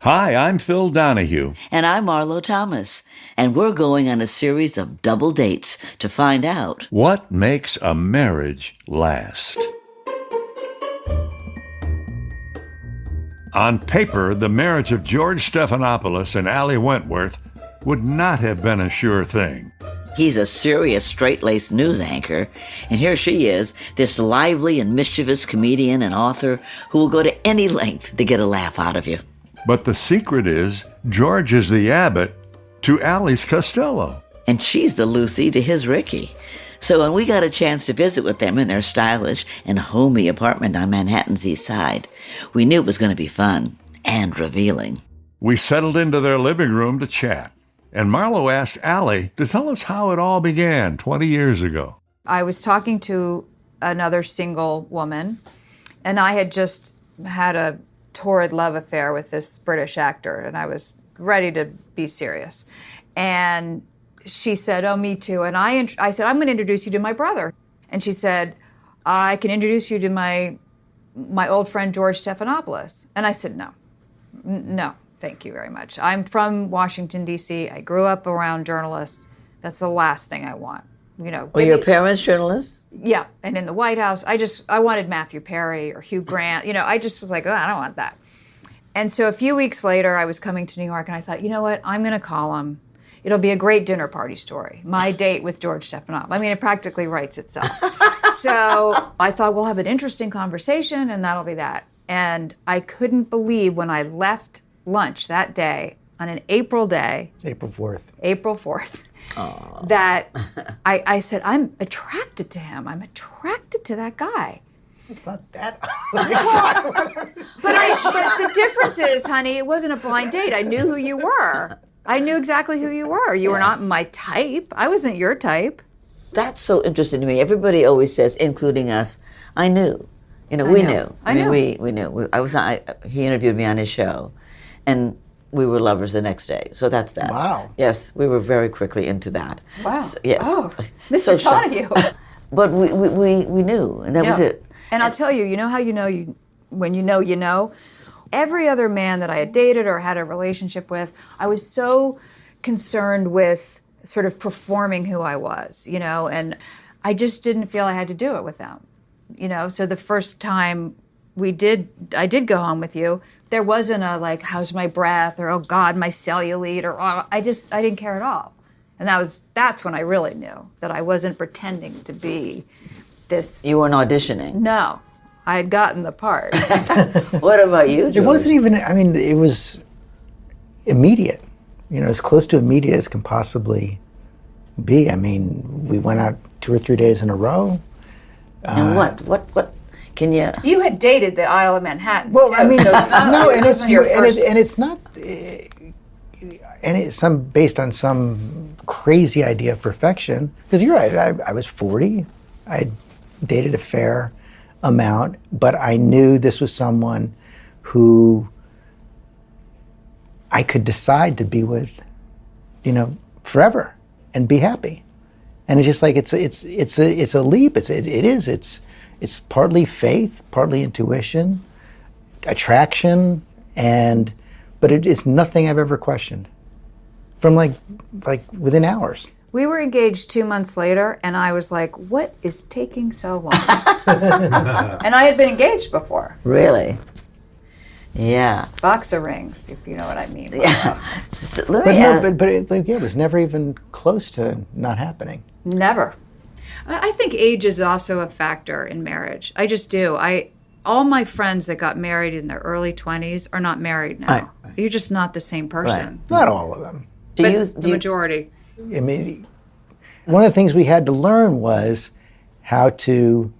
Hi, I'm Phil Donahue. And I'm Marlo Thomas. And we're going on a series of double dates to find out What makes a marriage last? On paper, the marriage of George Stephanopoulos and Allie Wentworth would not have been a sure thing. he's a serious, straight-laced news anchor, and here she is, this lively and mischievous comedian and author who will go to any length to get a laugh out of you. But the secret is, George is the Abbott to Allie's Costello. And she's the Lucy to his Ricky. So when we got a chance to visit with them in their stylish and homey apartment on Manhattan's East Side, we knew it was going to be fun and revealing. We settled into their living room to chat, and Marlo asked Allie to tell us how it all began 20 years ago. I was talking to another single woman, and I had just had a torrid love affair with this British actor, and I was ready to be serious. And she said, oh, me too. And I said, I'm going to introduce you to my brother. And she said, I can introduce you to my old friend, George Stephanopoulos. And I said, no, thank you very much. I'm from Washington, D.C. I grew up around journalists. That's the last thing I want. Were your parents journalists? Yeah, and in the White House, I wanted Matthew Perry or Hugh Grant. I just was like, oh, I don't want that. And so a few weeks later, I was coming to New York, and I thought, you know what? I'm going to call him. It'll be a great dinner party story. My date with George Stephanopoulos. I mean, it practically writes itself. So I thought we'll have an interesting conversation, and that'll be that. And I couldn't believe when I left lunch that day on an April day. April 4th. April 4th. That I said, I'm attracted to him. I'm attracted to that guy. It's not that. But the difference is, honey, it wasn't a blind date. I knew who you were. I knew exactly who you were. You were not my type. I wasn't your type. That's so interesting to me. Everybody always says, including us, I knew. We knew. I knew. We knew. He interviewed me on his show, and we were lovers the next day. So that's that. Wow. Yes, we were very quickly into that. Wow. So, yes. Oh, Mr. Donahue. But we knew, and that was it. And I'll tell you, you know how when you know? Every other man that I had dated or had a relationship with, I was so concerned with sort of performing who I was, and I just didn't feel I had to do it with them, So the first time I did go home with you, there wasn't a like, how's my breath, or oh God, my cellulite, or oh, I didn't care at all. And that's when I really knew that I wasn't pretending to be this. You weren't auditioning. No. I had gotten the part. What about you, George? It wasn't even, it was immediate. As close to immediate as can possibly be. We went out 2 or 3 days in a row. And what can you... You had dated the Isle of Manhattan, well, too. So it's not, no, and it's your first... and it's not, and it's based on some crazy idea of perfection. Because you're right, I was 40. I dated a fair amount, but I knew this was someone who I could decide to be with, forever and be happy. And it's just like it's a leap. It's partly faith, partly intuition, attraction, but it's nothing I've ever questioned. From like within hours. We were engaged 2 months later, and I was like, what is taking so long? And I had been engaged before. Really? Yeah. Boxer rings, if you know what I mean. Yeah. So, it was never even close to not happening. Never. I think age is also a factor in marriage. I just do. All my friends that got married in their early 20s are not married now. Right. You're just not the same person. Right. Not all of them. The majority. One of the things we had to learn was how to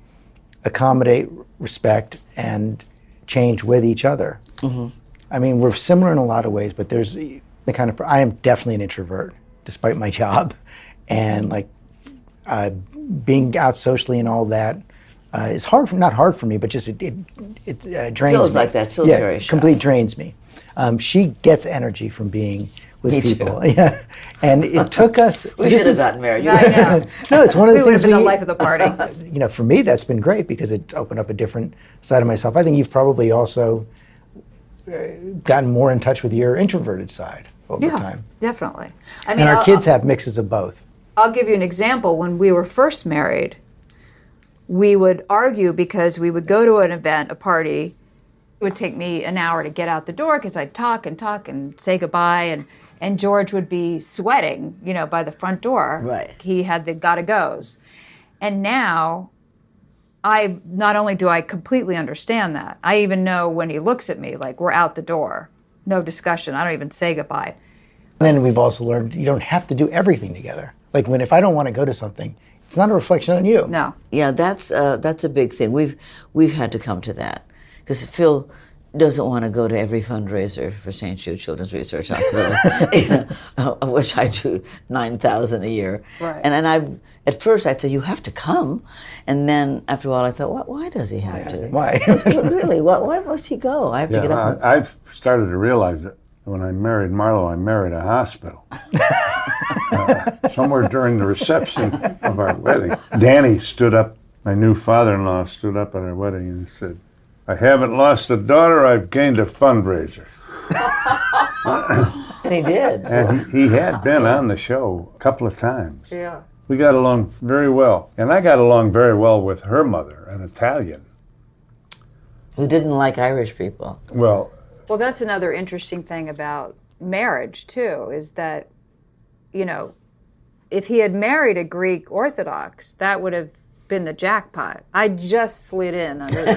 accommodate, respect, and change with each other. Mm-hmm. We're similar in a lot of ways, but there's I am definitely an introvert, despite my job, and being out socially and all that is not hard for me, but just it drains feels me. Like that. Feels very shy. Complete drains me. She gets energy from being with me people. Too. Yeah, and it took us. We should have gotten married. I know. No, it's one of the things. We would have been the life of the party. For me, that's been great because it's opened up a different side of myself. I think you've probably also gotten more in touch with your introverted side over time. Definitely. I And our kids have mixes of both. I'll give you an example. When we were first married, we would argue because we would go to an event, a party. It would take me an hour to get out the door because I'd talk and say goodbye, and George would be sweating, by the front door. Right. He had the gotta goes. And now, not only do I completely understand that, I even know when he looks at me, like we're out the door. No discussion. I don't even say goodbye. And then we've also learned you don't have to do everything together. Like if I don't want to go to something, it's not a reflection on you. No. Yeah, that's a big thing. We've had to come to that because Phil doesn't want to go to every fundraiser for St. Jude Children's Research Hospital, which I do 9,000 a year. Right. And at first I'd say you have to come, and then after a while I thought, why does he have to? Why? Really? Why must he go? I have to get up. I've started to realize that when I married Marlo, I married a hospital. Somewhere during the reception of our wedding, Danny stood up. My new father-in-law stood up at our wedding and said, "I haven't lost a daughter, I've gained a fundraiser." And he did. And he had been on the show a couple of times. Yeah. We got along very well. And I got along very well with her mother, an Italian. Who didn't like Irish people. Well, That's another interesting thing about marriage, too, is that, if he had married a Greek Orthodox, that would have been the jackpot. I just slid in under the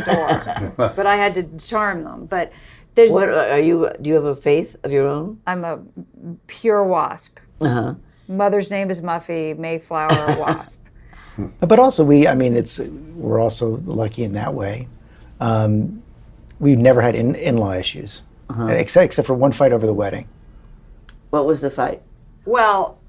door, but I had to charm them. But there's, What are you? Do you have a faith of your own? I'm a pure wasp. Uh-huh. Mother's name is Muffy, Mayflower Wasp. But also we're also lucky in that way. We've never had in-law issues, except for one fight over the wedding. What was the fight? Well,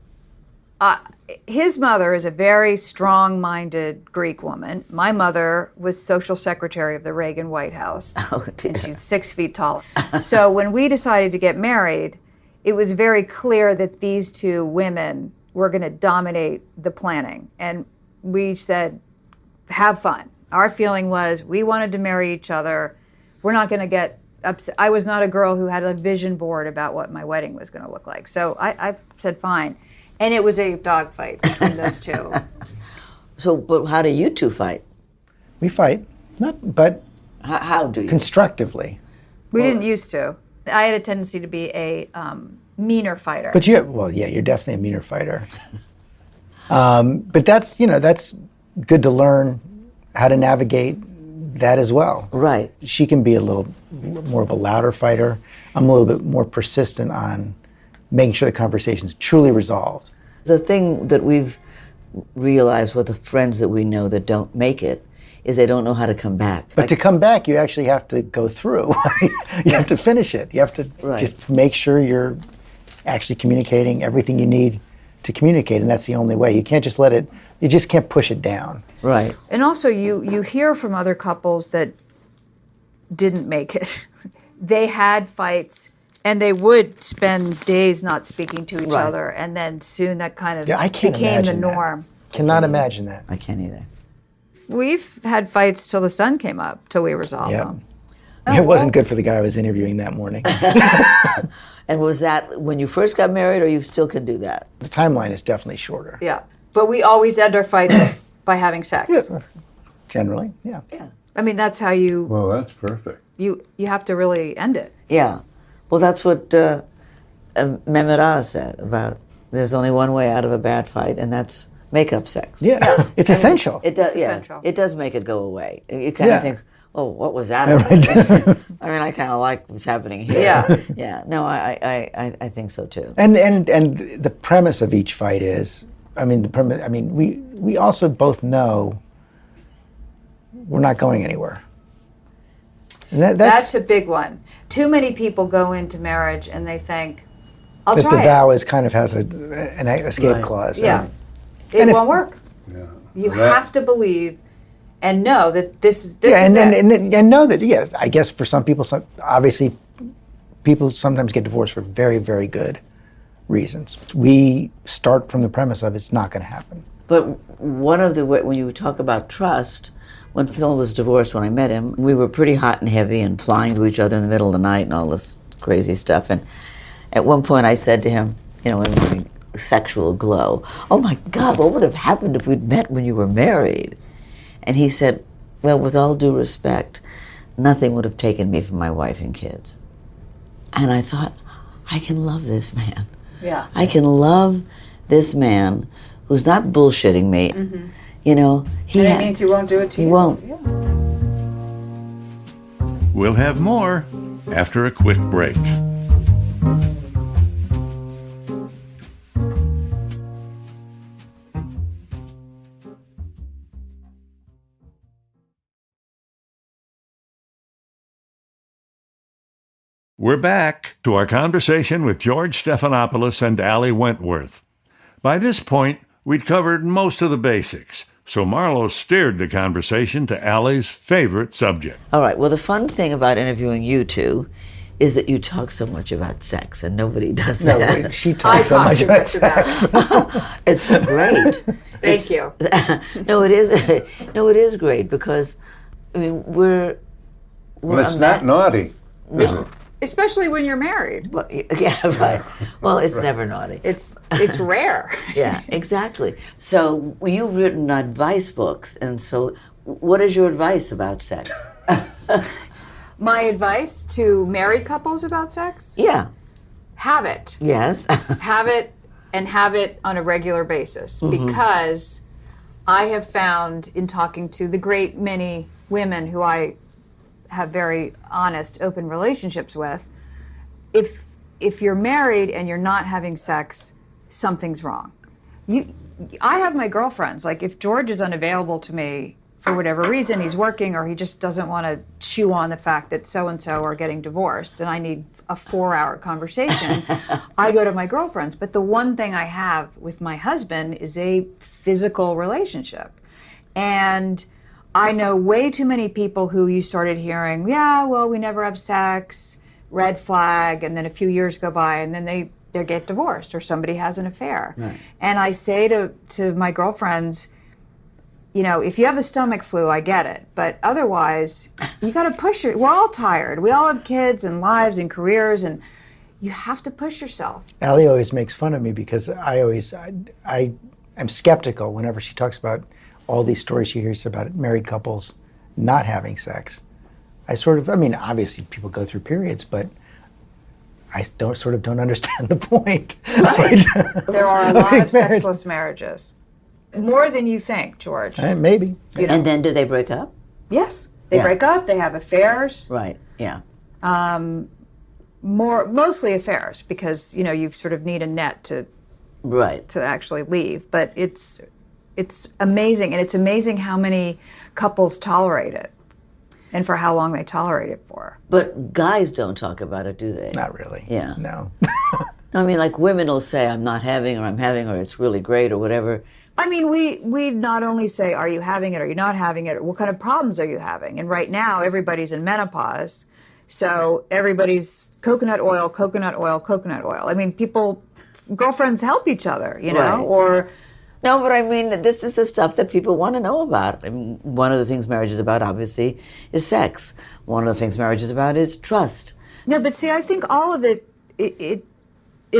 his mother is a very strong-minded Greek woman. My mother was social secretary of the Reagan White House. Oh, dear. And she's 6 feet tall. So when we decided to get married, it was very clear that these two women were going to dominate the planning. And we said, have fun. Our feeling was we wanted to marry each other. We're not going to get upset. I was not a girl who had a vision board about what my wedding was going to look like. So I said, fine. And it was a dogfight between those two. So, but how do you two fight? We fight, but How do you? constructively. We didn't used to. I had a tendency to be a meaner fighter. But you're definitely a meaner fighter. But that's good to learn how to navigate that as well. Right. She can be a little more of a louder fighter. I'm a little bit more persistent on making sure the conversation's truly resolved. The thing that we've realized with the friends that we know that don't make it is they don't know how to come back. But to come back, you actually have to go through. You have to finish it. You have to just make sure you're actually communicating everything you need to communicate, and that's the only way. You can't just you just can't push it down. Right. And also, you hear from other couples that didn't make it. They had fights, and they would spend days not speaking to each other, and then soon that kind of I can't became the imagine that. norm. Cannot imagine that. I can't either. We've had fights till the sun came up, till we resolved them. It wasn't good for the guy I was interviewing that morning. And was that when you first got married, or you still can do that? The timeline is definitely shorter. Yeah. But we always end our fights by having sex. Generally, yeah. Yeah. I mean, that's how well, that's perfect. you have to really end it. Yeah. Well, that's what Mehmet said about there's only one way out of a bad fight, and that's make-up sex. Yeah, it's essential. It does. It's essential. It does make it go away. You kind of think, oh, what was that? I mean, I kind of like what's happening here. Yeah. Yeah. No, I think so too. And the premise of each fight is, we also both know we're not going anywhere. And That's a big one. Too many people go into marriage and they think, I'll that try the it. vow is kind of has an escape clause. Yeah. And It won't work. Yeah. You have to believe and know that this is it. And know that, yes, I guess for some people, obviously, people sometimes get divorced for very, very good reasons. We start from the premise of it's not going to happen. But one of the, when you talk about trust, when Phil was divorced, when I met him, we were pretty hot and heavy and flying to each other in the middle of the night and all this crazy stuff. And at one point I said to him, you know, in my sexual glow, "Oh my God, what would have happened if we'd met when you were married?" And he said, "Well, with all due respect, nothing would have taken me from my wife and kids." And I thought, I can love this man. Yeah. I can love this man who's not bullshitting me. Mm-hmm. You know, And it means he won't do it to you. He won't. Yeah. We'll have more after a quick break. We're back to our conversation with George Stephanopoulos and Allie Wentworth. By this point, we'd covered most of the basics, so Marlo steered the conversation to Allie's favorite subject. All right, well, the fun thing about interviewing you two is that you talk so much about sex, and nobody does that. No, she talks so much about sex. It's so great. Thank you. No, it is. No, it is great because, I mean, we're Well, it's not naughty. Especially when you're married. Well, yeah, right. Well, it's never naughty. It's rare. Yeah, exactly. So you've written advice books, and so what is your advice about sex? My advice to married couples about sex? Yeah. Have it. Yes. Have it, and have it on a regular basis. Because I have found in talking to the great many women who I have very honest, open relationships with, if you're married and you're not having sex, something's wrong. I have my girlfriends, like if George is unavailable to me for whatever reason, he's working or he just doesn't want to chew on the fact that so-and-so are getting divorced and I need a 4-hour conversation, I go to my girlfriends. But the one thing I have with my husband is a physical relationship. And I know way too many people who you started hearing, yeah, well, we never have sex, red flag, and then a few years go by and then they get divorced or somebody has an affair. Right. And I say to my girlfriends, you know, if you have the stomach flu, I get it. But otherwise, you got to push it. We're all tired. We all have kids and lives and careers, and you have to push yourself. Allie always makes fun of me because I am skeptical whenever she talks about all these stories she hears about married couples not having sex. I mean, obviously people go through periods, but I don't understand the point. There are a lot of sexless marriages. More than you think, George. Maybe. You know? And then do they break up? Yes. They break up, they have affairs. Right, yeah. Mostly affairs because, you know, you sort of need a net to actually leave. But it's amazing, and it's amazing how many couples tolerate it and for how long they tolerate it for. But guys don't talk about it, do they? Not really. Yeah. No. I mean, like women will say, I'm not having, or I'm having, or it's really great, or whatever. I mean, we not only say, are you having it, are you not having it, or what kind of problems are you having? And right now, everybody's in menopause, so everybody's coconut oil, coconut oil, coconut oil. I mean, girlfriends help each other, you know, Right. or... No, but I mean, this is the stuff that people want to know about. I mean, one of the things marriage is about, obviously, is sex. One of the things marriage is about is trust. No, but see, I think all of it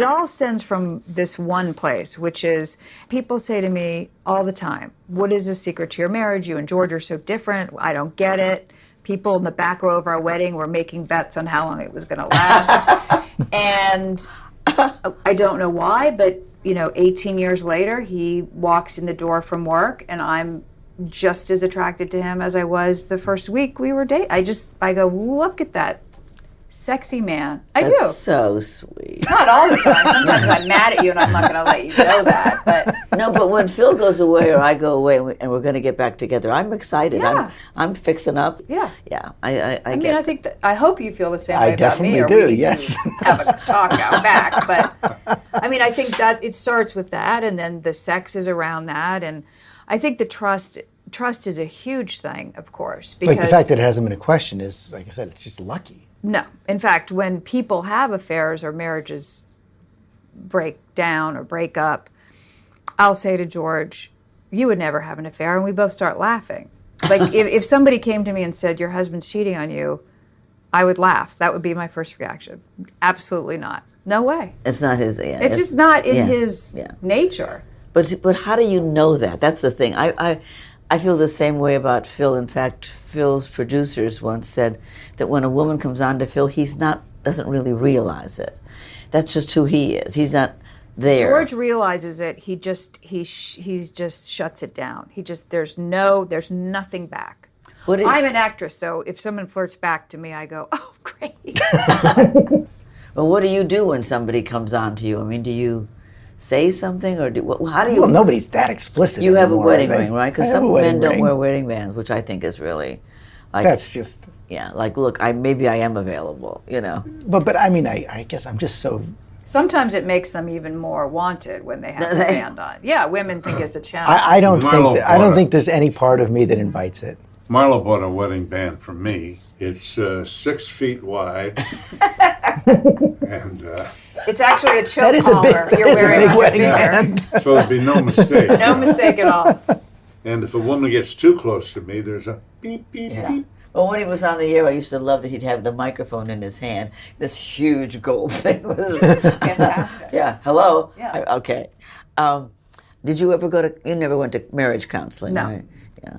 all stems from this one place, which is people say to me all the time, what is the secret to your marriage? You and George are so different. I don't get it. People in the back row of our wedding were making bets on how long it was going to last. And I don't know why, but, you know, 18 years later, he walks in the door from work and I'm just as attracted to him as I was the first week we were dating. I go, look at that sexy man. I do. That's so sweet. Not all the time. Sometimes I'm mad at you and I'm not going to let you know that. But No, but when Phil goes away or I go away and we're going to get back together, I'm excited. Yeah. I'm fixing up. Yeah. Yeah. I mean, I think I hope you feel the same I way about me, definitely or do, we need yes. to have a talk out back. But I mean, I think that it starts with that, and then the sex is around that, and I think the trust is a huge thing, of course, because Like the fact that it hasn't been a question is, like I said, it's just lucky. no, in fact, when people have affairs or marriages break down or break up, I'll say to George, you would never have an affair, and we both start laughing. Like if somebody came to me and said, your husband's cheating on you, I would laugh. That would be my first reaction. Absolutely not. No way. It's not his. Yeah, It's just not in yeah, his yeah. nature. But how do you know that? That's the thing. I feel the same way about Phil. In fact, Phil's producers once said that when a woman comes on to Phil, doesn't really realize it. That's just who he is. He's not there. George realizes it. He just shuts it down. There's nothing back. I'm an actress, so if someone flirts back to me, I go, oh, great. Well, what do you do when somebody comes on to you? I mean, do you say something, or how do you? Well, nobody's that explicit. You have a anymore, wedding ring, right? Because some men don't ring. wear wedding bands, which I think is really, like, That's just. yeah. Like, look, maybe I am available, you know. But I mean, I guess I'm just so. Sometimes it makes them even more wanted when they have the band on. Yeah, women think it's a challenge. I don't Marlo think. I don't bought think there's any part of me that invites it. Marlo bought a wedding band for me. It's 6 feet wide. And It's actually a choke That is a big- collar that you're is a wearing big on your wedding finger. band. so there'd be no mistake. No mistake at all. And if a woman gets too close to me, there's a beep, beep, beep. Well, when he was on the air, I used to love that he'd have the microphone in his hand. This huge gold thing. Fantastic. Yeah. Hello. Yeah. Okay. Did you ever you never went to marriage counseling? No. Right? Yeah.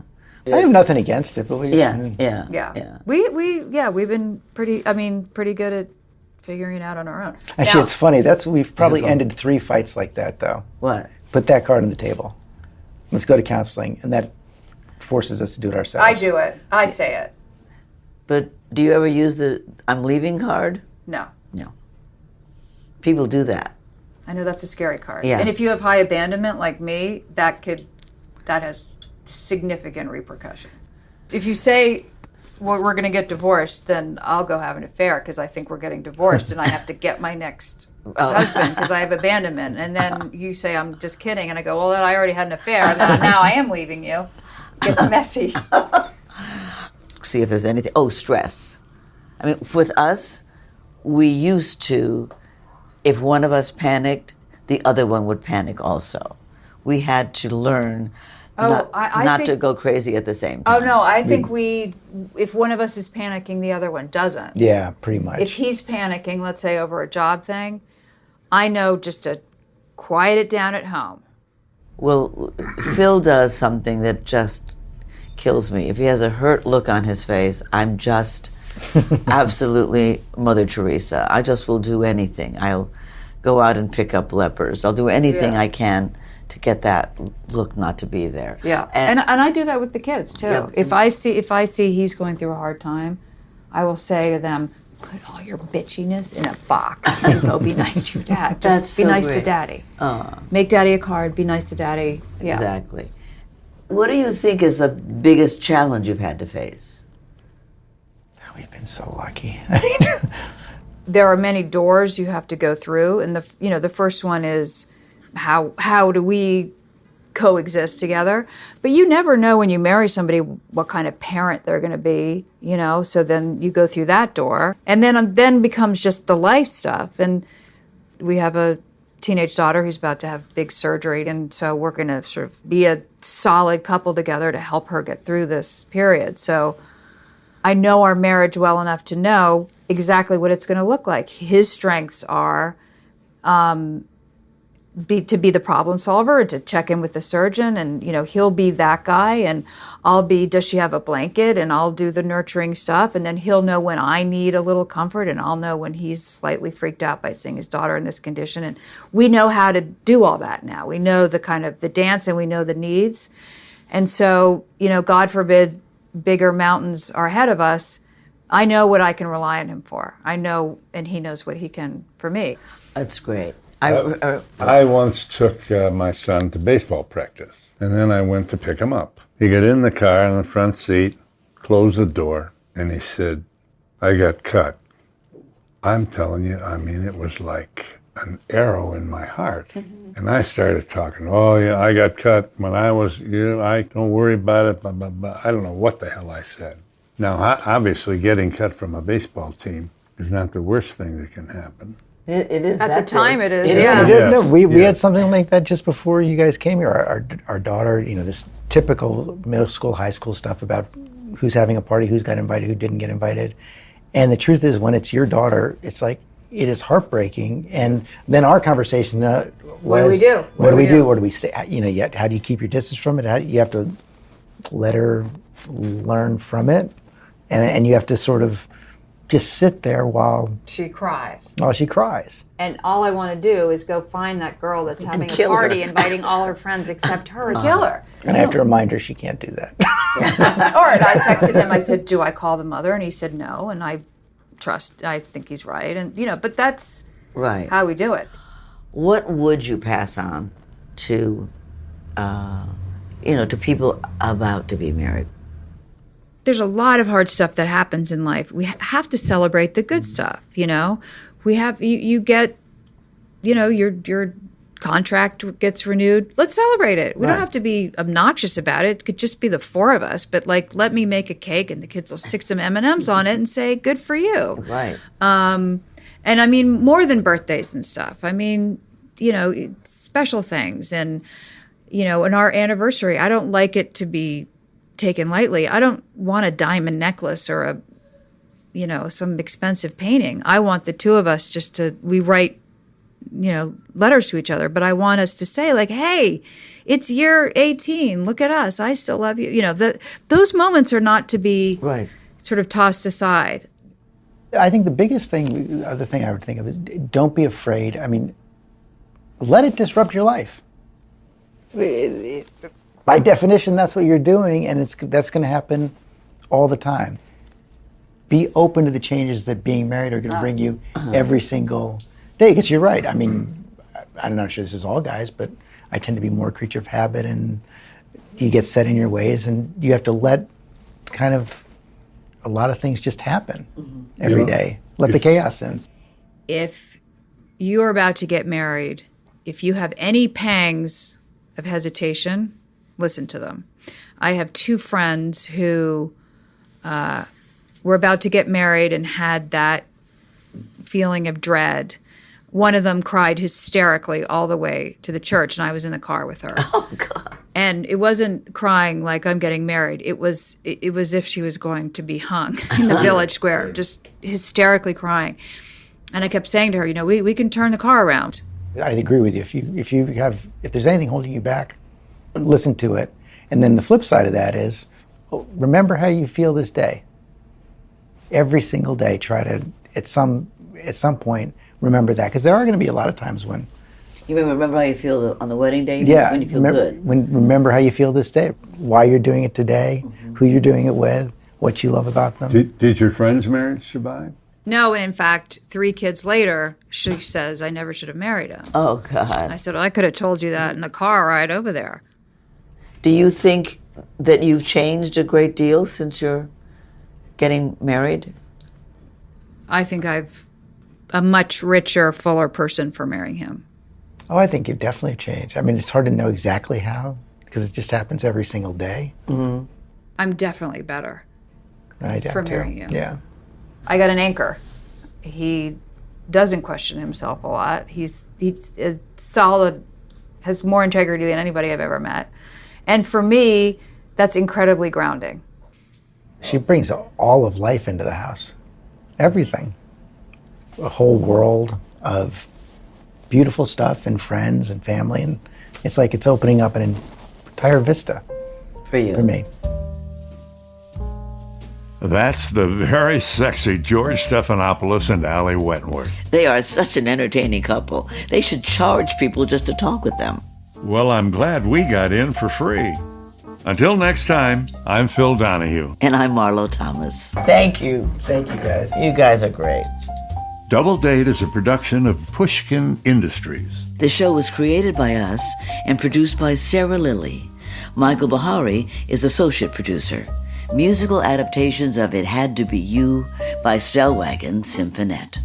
I have nothing against it, but we. Yeah. Yeah. Yeah. We've been pretty good at figuring it out on our own. Actually, Now- it's funny. We've probably ended 3 fights like that, though. What? Put that card on the table. Let's go to counseling, and that forces us to do it ourselves. I do it. I say it. But do you ever use the "I'm leaving" card? No. No. People do that. I know that's a scary card. Yeah. And if you have high abandonment like me, that has significant repercussions. If you say, well, we're going to get divorced, then I'll go have an affair because I think we're getting divorced and I have to get my next husband because I have abandonment. And then you say, I'm just kidding. And I go, well, I already had an affair and now I am leaving you. It's messy. See if there's anything. Oh, stress. I mean, with us, we used to, if one of us panicked, the other one would panic also. We had to learn not to go crazy at the same time. Oh, no, I think if one of us is panicking, the other one doesn't. Yeah, pretty much. If he's panicking, let's say over a job thing, I know just to quiet it down at home. Well, Phil does something that just kills me. If he has a hurt look on his face, I'm just absolutely Mother Teresa. I just will do anything. I'll go out and pick up lepers. I'll do anything I can to get that look not to be there. Yeah, and I do that with the kids too. Yeah. If I see he's going through a hard time, I will say to them, "Put all your bitchiness in a box and go be nice to your dad. Just That's be so nice to great. Daddy. Make Daddy a card. Be nice to Daddy." Yeah. Exactly. What do you think is the biggest challenge you've had to face? We've been so lucky. There are many doors you have to go through, and the first one is how do we coexist together? But you never know when you marry somebody what kind of parent they're going to be, So then you go through that door, and then becomes just the life stuff. And we have a teenage daughter who's about to have big surgery, and so we're going to sort of be a solid couple together to help her get through this period. So I know our marriage well enough to know exactly what it's going to look like. His strengths are to be the problem solver and to check in with the surgeon, and he'll be that guy, and I'll be, does she have a blanket, and I'll do the nurturing stuff, and then he'll know when I need a little comfort, and I'll know when he's slightly freaked out by seeing his daughter in this condition. And we know how to do all that now. We know the kind of the dance, and we know the needs. And so, God forbid bigger mountains are ahead of us, I know what I can rely on him for. I know, and he knows what he can for me. That's great. I once took my son to baseball practice, and then I went to pick him up. He got in the car in the front seat, closed the door, and he said, I got cut. I'm telling you, it was like an arrow in my heart. Mm-hmm. And I started talking, oh yeah, I got cut when I was, I don't worry about it, blah, blah, blah. I don't know what the hell I said. Now, obviously getting cut from a baseball team is not the worst thing that can happen. It is At that the time, big. it is, It yeah. is. Yeah. No, we Yeah. had something like that just before you guys came here. Our daughter, this typical middle school, high school stuff about who's having a party, who's got invited, who didn't get invited. And the truth is, when it's your daughter, it's like, it is heartbreaking. And then our conversation was, What do we do? What do we do? What do we say? Yet how do you keep your distance from it? You have to let her learn from it, and you have to sort of just sit there while She cries. she cries. And all I want to do is go find that girl that's having a kill her. party, inviting all her friends except her, and kill her. And I have to remind her she can't do that. Or I texted him, I said, do I call the mother? And he said no, and I think he's right. And, but that's Right. how we do it. What would you pass on to, to people about to be married? There's a lot of hard stuff that happens in life. We have to celebrate the good stuff, We have, you get, your contract gets renewed. Let's celebrate it. We don't have to be obnoxious about it. It could just be the four of us. But, let me make a cake and the kids will stick some M&Ms on it and say, good for you. Right. And I mean, more than birthdays and stuff. I mean, special things. And, in our anniversary, I don't like it to be taken lightly. I don't want a diamond necklace or some expensive painting. I want the two of us we write, letters to each other, but I want us to say hey, it's year 18. Look at us. I still love you. Those moments are not to be Right. sort of tossed aside. I think the biggest thing, other thing I would think of is don't be afraid. I mean, let it disrupt your life. By definition, that's what you're doing, and that's going to happen all the time. Be open to the changes that being married are going to bring you every single day. Because you're right. I mean, I'm not sure this is all guys, but I tend to be more a creature of habit, and you get set in your ways, and you have to let kind of a lot of things just happen every day. Let the chaos in. If you're about to get married, if you have any pangs of hesitation, listen to them. I have two friends who were about to get married and had that feeling of dread. One of them cried hysterically all the way to the church, and I was in the car with her. Oh, God. And it wasn't crying like I'm getting married. It was if she was going to be hung in the village square, just hysterically crying. And I kept saying to her, we can turn the car around. I agree with you. If there's anything holding you back, listen to it. And then the flip side of that is, remember how you feel this day. Every single day, try to at some point remember that, because there are going to be a lot of times when. You remember how you feel on the wedding day? Yeah, When you feel good. Remember how you feel this day, why you're doing it today, who you're doing it with, what you love about them. Did your friend's marriage survive? No, and in fact, 3 kids later, she says, I never should have married him. Oh, God. I said, I could have told you that in the car ride over there. Do you think that you've changed a great deal since you're getting married? I think I've a much richer, fuller person for marrying him. Oh, I think you've definitely changed. I mean, it's hard to know exactly how, because it just happens every single day. I'm definitely better. I For do. marrying you. Yeah. I got an anchor. He doesn't question himself a lot. He's as solid, has more integrity than anybody I've ever met. And for me, that's incredibly grounding. She brings all of life into the house. Everything. A whole world of beautiful stuff and friends and family. And it's like it's opening up an entire vista For you. for me. That's the very sexy George Stephanopoulos and Allie Wentworth. They are such an entertaining couple. They should charge people just to talk with them. Well, I'm glad we got in for free. Until next time, I'm Phil Donahue. And I'm Marlo Thomas. Thank you. Thank you, guys. You guys are great. Double Date is a production of Pushkin Industries. The show was created by us and produced by Sarah Lilly. Michael Bahari is associate producer. Musical adaptations of It Had to Be You by Stellwagen Symphonette.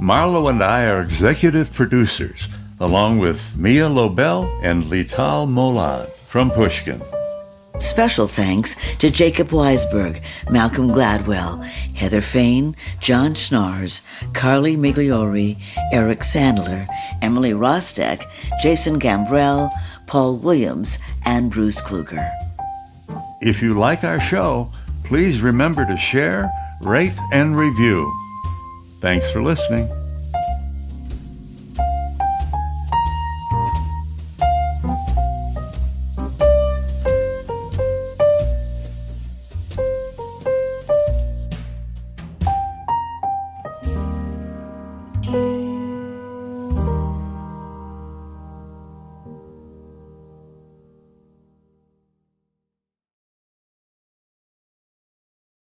Marlo and I are executive producers, along with Mia Lobel and Lital Molan from Pushkin. Special thanks to Jacob Weisberg, Malcolm Gladwell, Heather Fain, John Schnars, Carly Migliori, Eric Sandler, Emily Rostek, Jason Gambrell, Paul Williams, and Bruce Kluger. If you like our show, please remember to share, rate, and review. Thanks for listening.